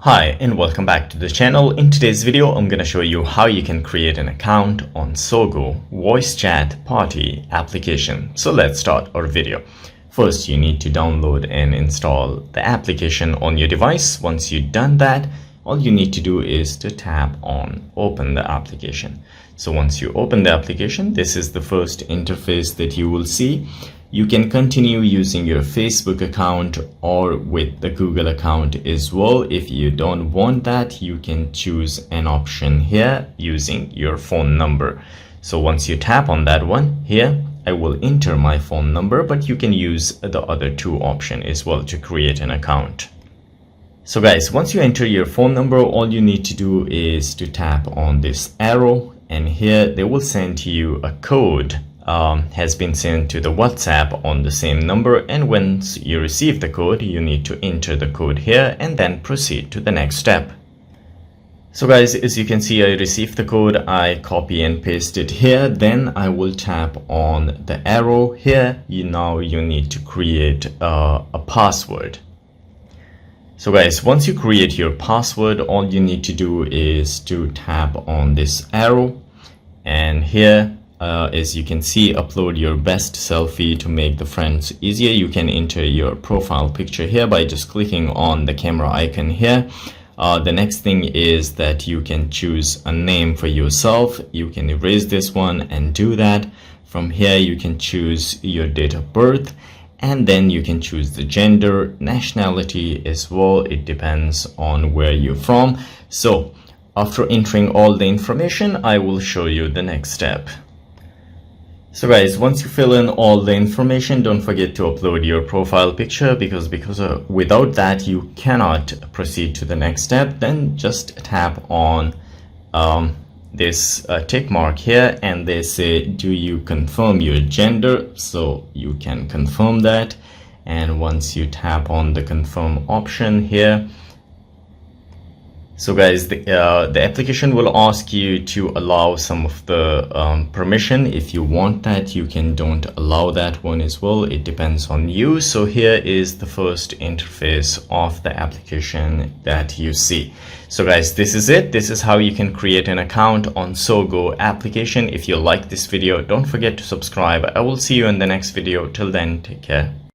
Hi and welcome back to the channel. In today's video, I'm going to show you how you can create an account on Sugo voice chat party application. So let's start our video. First, you need to download and install the application on your device. Once you've done that, all you need to do is to tap on open the application. So once you open the application, this is the first interface that you will see. You can continue using your Facebook account or with the Google account as well. If you don't want that, you can choose an option here using your phone number. So once you tap on that one here, I will enter my phone number, but you can use the other two options as well to create an account. So guys, once you enter your phone number, all you need to do is to tap on this arrow, and here they will send you a code. Has been sent to the WhatsApp on the same number, and once you receive the code, you need to enter the code here and then proceed to the next step. So guys, as you can see, I received the code. I copy and paste it here, then I will tap on the arrow here. Now you need to create a password. So guys, once you create your password, all you need to do is to tap on this arrow, and here as you can see, upload your best selfie to make the friends easier. You can enter your profile picture here by just clicking on the camera icon here. The next thing is that you can choose a name for yourself. You can erase this one and do that. From here you can choose your date of birth, and then you can choose the gender, nationality as well. It depends on where you're from. So after entering all the information, I will show you the next step. So guys, once you fill in all the information, don't forget to upload your profile picture, because without that you cannot proceed to the next step. Then just tap on this tick mark here, and they say, do you confirm your gender? So you can confirm that, and once you tap on the confirm option here, so guys, the application will ask you to allow some of the permission. If you want that, you can don't allow that one as well. It depends on you. So here is the first interface of the application that you see. So guys, this is it. This is how you can create an account on Sugo application. If you like this video, don't forget to subscribe. I will see you in the next video. Till then, take care.